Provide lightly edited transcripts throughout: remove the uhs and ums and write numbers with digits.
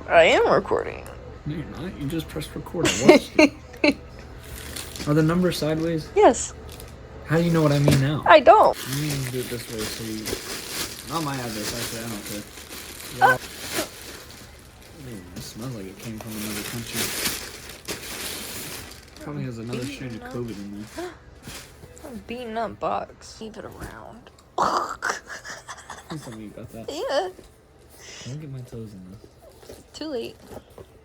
I am recording. No, you're not. You just pressed record. I watched it. Are the numbers sideways? Yes. How do you know what I mean now? I don't. You mean do it this way so you... Not my address, actually. I don't care. Yeah. It smells like it came from another country. Probably has another strain of COVID in there. A beaten up box. Keep it around. Please tell me you got that. Yeah. Don't get my toes in this. Too late.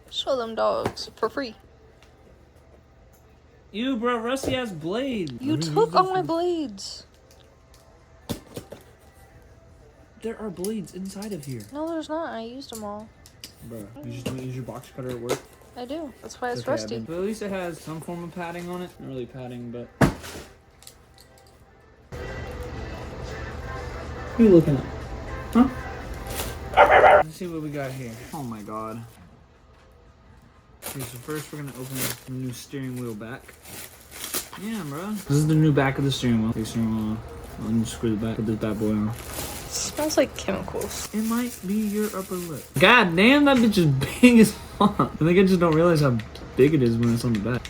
Show them dogs for free. Ew, bro, Rusty has blades. You took all my blades. There are blades inside of here. No, there's not. I used them all. Bro, you just don't use your box cutter at work? I do. That's why it's okay, rusty. But at least it has some form of padding on it. Not really padding, but... What are you looking at? Huh? Let's see what we got here. Oh my god. Okay, so first we're gonna open the new steering wheel back. Yeah, bro. This is the new back of the steering wheel. Take steering wheel off. Let me screw the back of this bad boy on. Smells like chemicals. It might be your upper lip. God damn, that bitch is big as fuck. I think I just don't realize how big it is when it's on the back.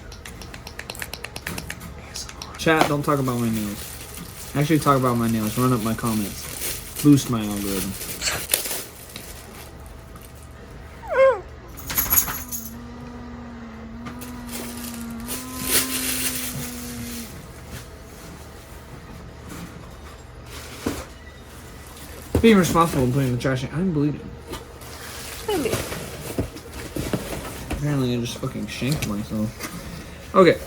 Chat, don't talk about my nails. Actually, talk about my nails. Run up my comments. Boost my algorithm. Being responsible and putting the trash in. I'm bleeding. Maybe. Apparently I just fucking shanked myself. Okay.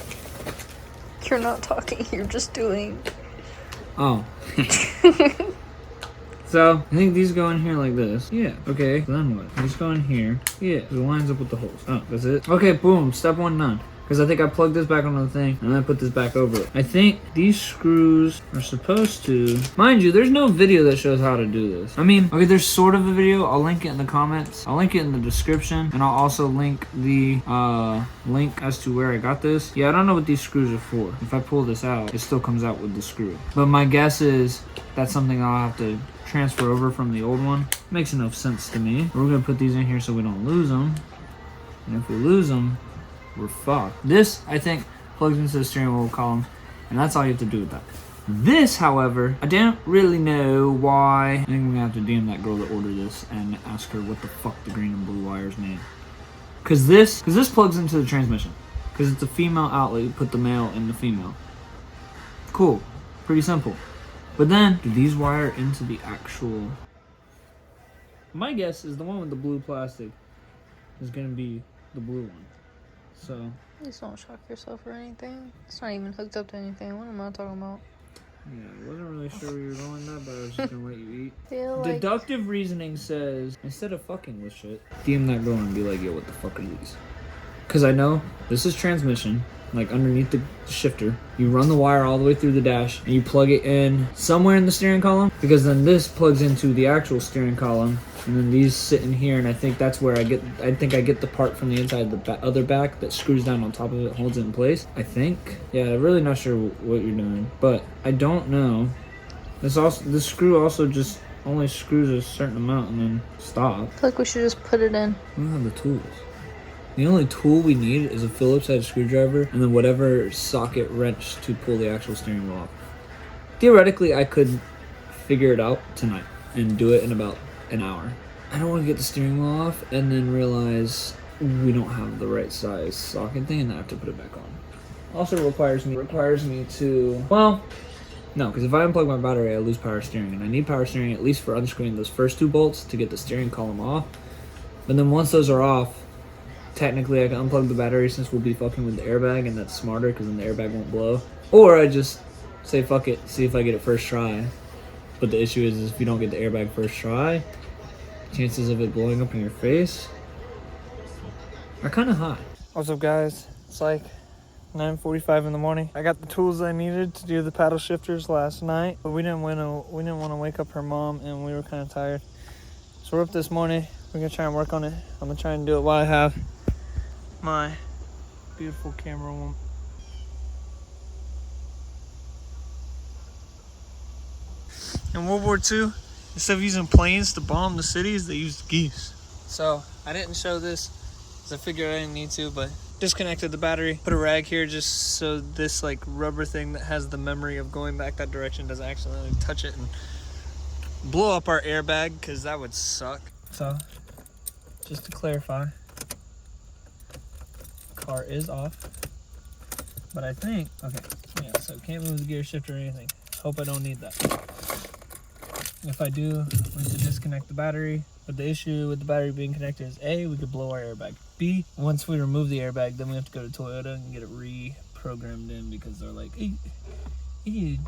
You're not talking, you're just doing. Oh. So, I think these go in here like this. Yeah. Okay. Then what? These go in here. Yeah. It lines up with the holes. Oh, that's it? Okay, boom. Step 1 done. Because I think I plugged this back onto the thing, and then I put this back over it. I think these screws are supposed to... Mind you, there's no video that shows how to do this. I mean, okay, there's sort of a video. I'll link it in the comments. I'll link it in the description, and I'll also link the link as to where I got this. Yeah, I don't know what these screws are for. If I pull this out, it still comes out with the screw. But my guess is that's something I'll have to transfer over from the old one. Makes enough sense to me. We're going to put these in here so we don't lose them. And if we lose them, we're fucked. This, I think, plugs into the steering wheel column, and that's all you have to do with that. This, however, I don't really know why. I think we're gonna have to DM that girl that ordered this and ask her what the fuck the green and blue wires mean. Cause this plugs into the transmission. Cause it's a female outlet, you put the male in the female. Cool, pretty simple. But then, do these wire into the actual... My guess is the one with the blue plastic is gonna be the blue one. So, Please don't shock yourself or anything. It's not even hooked up to anything. What am I talking about? yeah, I wasn't really sure where you were going with that, but I was just gonna let you eat. Feel like... Deductive reasoning says, instead of fucking with shit, DM that girl and be like, yo, what the fuck are these? Because I know this is transmission, like underneath the shifter. You run the wire all the way through the dash, and you plug it in somewhere in the steering column, because then this plugs into the actual steering column, and then these sit in here, and I think that's where I think I get the part from the inside of the other back that screws down on top of it, holds it in place, I think. Yeah, I'm really not sure what you're doing, but I don't know. This screw also just only screws a certain amount and then stop. I feel like we should just put it in. We don't have the tools. The only tool we need is a Phillips head screwdriver and then whatever socket wrench to pull the actual steering wheel off. Theoretically, I could figure it out tonight and do it in about an hour. I don't want to get the steering wheel off and then realize we don't have the right size socket thing and I have to put it back on. Also requires me to, well, no, because if I unplug my battery, I lose power steering, and I need power steering at least for unscrewing those first 2 bolts to get the steering column off. But then once those are off, technically I can unplug the battery since we'll be fucking with the airbag, and that's smarter because then the airbag won't blow. Or I just say fuck it, see if I get it first try. But the issue is if you don't get the airbag first try, chances of it blowing up in your face are kind of high. What's up, guys? It's like 9:45 in the morning. I got the tools I needed to do the paddle shifters last night, but we didn't want to wake up her mom, and we were kind of tired. So we're up this morning. We're gonna try and work on it. I'm gonna try and do it while I have my beautiful camera one. In World War II, instead of using planes to bomb the cities, they used geese. So I didn't show this because I figured I didn't need to, but disconnected the battery. Put a rag here just so this like rubber thing that has the memory of going back that direction doesn't accidentally touch it and blow up our airbag, because that would suck. So, just to clarify, car is off, but I think, okay, yeah, so can't move the gear shifter or anything. Hope I don't need that. If I do, we have to disconnect the battery. But the issue with the battery being connected is A, we could blow our airbag. B, once we remove the airbag, then we have to go to Toyota and get it reprogrammed in, because they're like, hey, you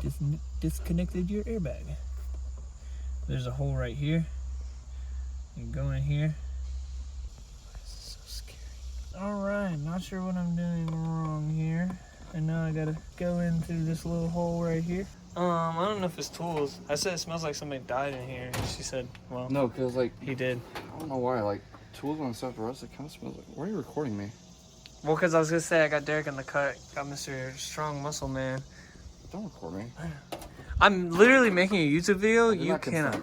disconnected your airbag. There's a hole right here. You can go in here. This is so scary. Alright, not sure what I'm doing wrong here. And now I gotta go in through this little hole right here. I don't know if it's tools. I said it smells like somebody died in here. She said, well, no, because like he did. I don't know why. Like tools and stuff. The rest it kind of smells like. Why are you recording me? Well, because I was gonna say I got Derek in the cut. Got Mr. Strong Muscle Man. Don't record me. I'm literally making a YouTube video. You cannot.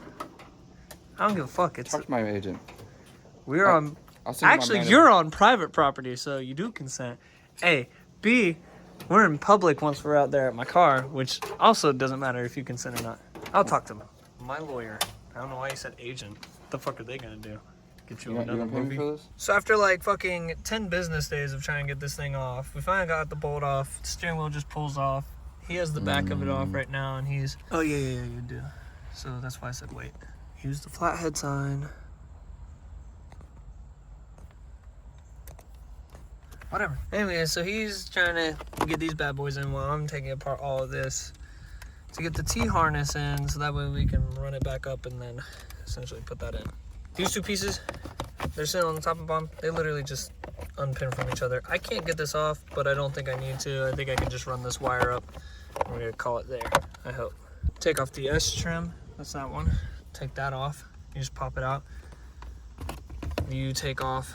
I don't give a fuck. It's talk to my agent. We're on. Actually, you're on private property, so you do consent. A, B. We're in public once we're out there at my car, which also doesn't matter if you consent or not. I'll talk to my lawyer. I don't know why you said agent. What the fuck are they gonna do? Get you another movie? For this? So after like fucking 10 business days of trying to get this thing off, we finally got the bolt off. The steering wheel just pulls off. He has the back of it off right now, and he's... Oh, yeah, you do. So that's why I said wait. Use the flathead sign. Whatever. Anyway, so he's trying to get these bad boys in while I'm taking apart all of this to get the T-harness in, so that way we can run it back up and then essentially put that in. These two pieces, they're sitting on the top and bottom. They literally just unpin from each other. I can't get this off, but I don't think I need to. I think I can just run this wire up. We're gonna call it there, I hope. Take off the S trim. That's that one. Take that off. You just pop it out. You take off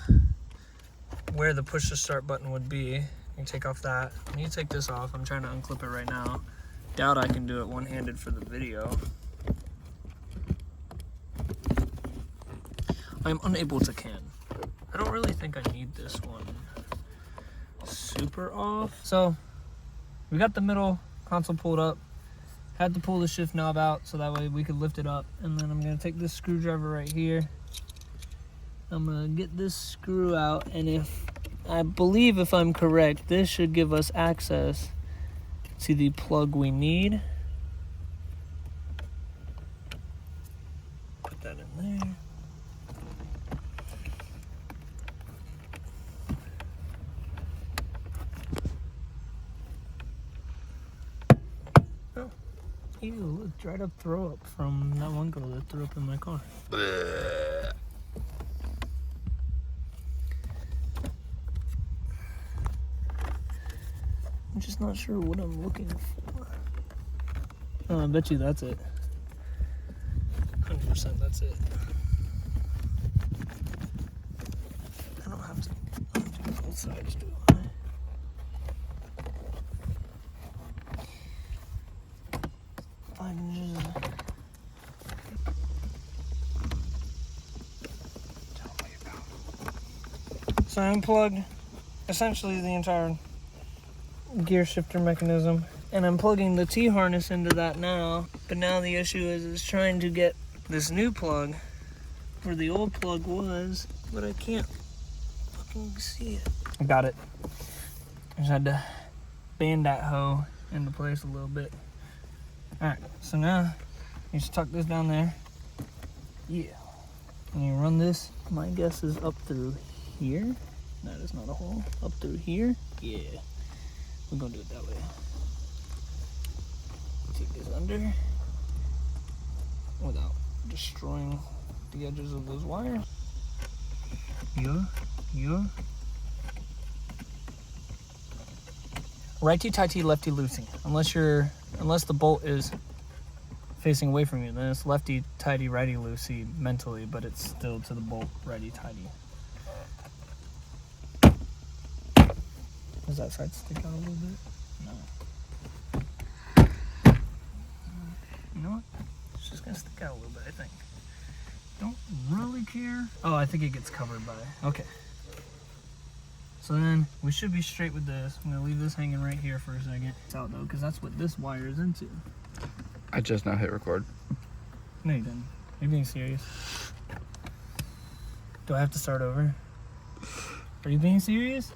where the push to start button would be. You take off that. And you take this off. I'm trying to unclip it right now. Doubt I can do it one-handed for the video. I'm unable to can. I don't really think I need this one super off. So we got the middle console pulled up. Had to pull the shift knob out so that way we could lift it up. And then I'm gonna take this screwdriver right here. I'm gonna get this screw out, and I believe if I'm correct, this should give us access to the plug we need. Put that in there. Oh, ew, look, dried up throw up from that one girl that threw up in my car. I'm just not sure what I'm looking for. Oh, I bet you that's it. 100% that's it. I don't have to do both sides, do I? Five inches. Tell me about. So I unplugged essentially the entire gear shifter mechanism, and I'm plugging the T-harness into that now. But now the issue is trying to get this new plug where the old plug was, but I can't fucking see it. I got it. I just had to band that hoe into place a little bit. Alright, so now you just tuck this down there. Yeah. And you run this, my guess is up through here. That is not a hole. Up through here. Yeah. We're gonna do it that way. Take this under without destroying the edges of those wires. Yeah. Righty-tighty, lefty-loosey. Unless the bolt is facing away from you, then it's lefty-tighty, righty-loosey mentally, but it's still to the bolt righty-tighty. Does that side stick out a little bit? No. You know what? It's just gonna stick out a little bit, I think. don't really care. Oh, I think it gets covered by, okay. So then we should be straight with this. I'm gonna leave this hanging right here for a second. It's out though, because that's what this wire is into. I just now hit record. No, you didn't. Are you being serious? Do I have to start over? Are you being serious?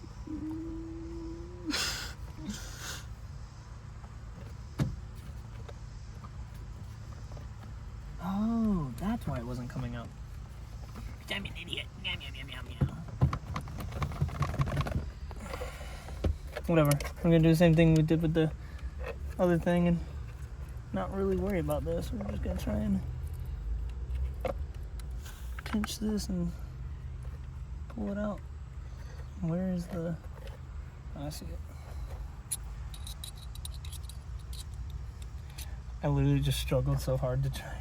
Oh, that's why it wasn't coming out. I'm an idiot. Whatever. We're gonna do the same thing we did with the other thing and not really worry about this. We're just gonna try and pinch this and pull it out. Where is the... Oh, I see it. I literally just struggled so hard to try.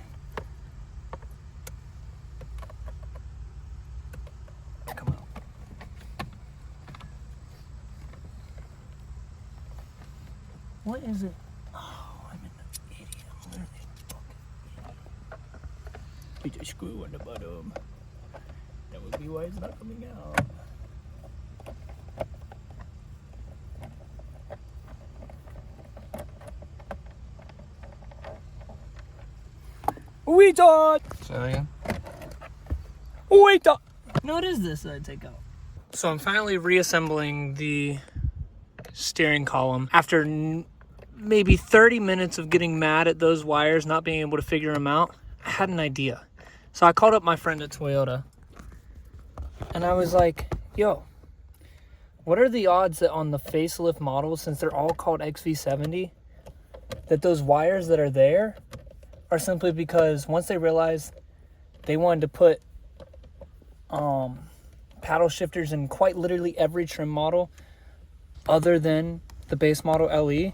Come out. What is it? Oh, I'm an idiot. I'm literally a fucking idiot. It's a screw on the bottom. That would be why it's not coming out. Wait on! Say that again? Wait on! No, what is this that I take out? So I'm finally reassembling the steering column after maybe 30 minutes of getting mad at those wires, not being able to figure them out. I had an idea. So I called up my friend at Toyota and I was like, yo, what are the odds that on the facelift models, since they're all called XV70, that those wires that are there are simply because once they realized they wanted to put paddle shifters in quite literally every trim model other than the base model LE,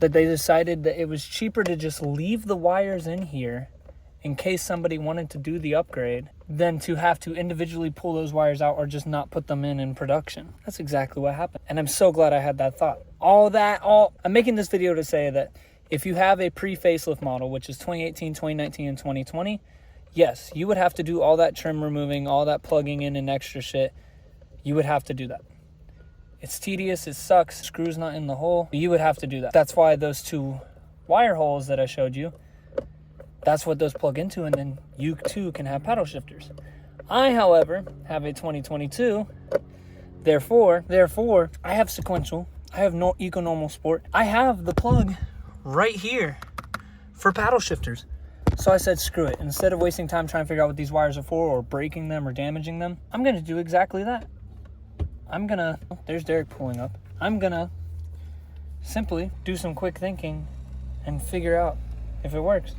that they decided that it was cheaper to just leave the wires in here in case somebody wanted to do the upgrade than to have to individually pull those wires out or just not put them in production. That's exactly what happened. And I'm so glad I had that thought. I'm making this video to say that if you have a pre-facelift model, which is 2018, 2019, and 2020, yes, you would have to do all that trim removing, all that plugging in and extra shit. You would have to do that. It's tedious, it sucks, screw's not in the hole. You would have to do that. That's why those two wire holes that I showed you, that's what those plug into, and then you too can have paddle shifters. I, however, have a 2022, therefore, I have sequential, I have no eco-normal sport. I have the plug right here for paddle shifters. So I said, screw it. Instead of wasting time trying to figure out what these wires are for or breaking them or damaging them, I'm gonna do exactly that. There's Derek pulling up. I'm gonna simply do some quick thinking and figure out if it works.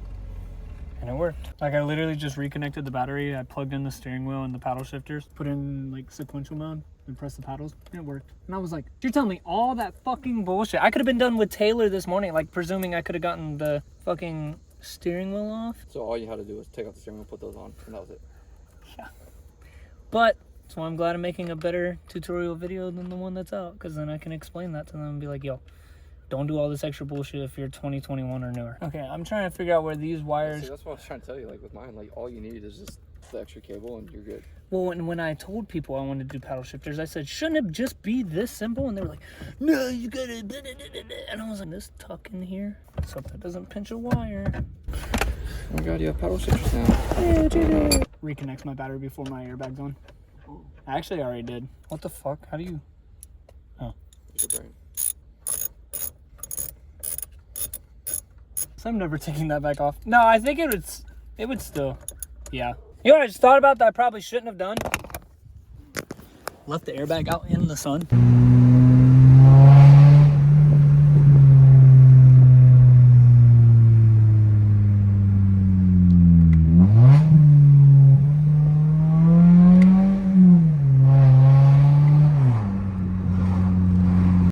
And it worked. Like, I literally just reconnected the battery. I plugged in the steering wheel and the paddle shifters, put in like sequential mode and pressed the paddles, and it worked. And I was like, you're telling me all that fucking bullshit? I could have been done with Taylor this morning, like presuming I could have gotten the fucking steering wheel off. So all you had to do was take out the steering wheel, put those on, and that was it. Yeah. But that's why I'm glad I'm making a better tutorial video than the one that's out, because then I can explain that to them and be like, yo, don't do all this extra bullshit if you're 2021 or newer. Okay, I'm trying to figure out where these wires... See, that's what I was trying to tell you. Like with mine, like all you need is just the extra cable and you're good. Well, when I told people I wanted to do paddle shifters, I said, shouldn't it just be this simple? And they were like, no, you gotta... And I was like, this tuck in here so that doesn't pinch a wire. Oh my god, you have paddle shifters now. Reconnects my battery before my airbag's on. Actually, I already did. What the fuck? How do you... Oh. Use your brain. So I'm never taking that back off. No, I think it would still, yeah. You know what I just thought about that I probably shouldn't have done? Left the airbag out in the sun.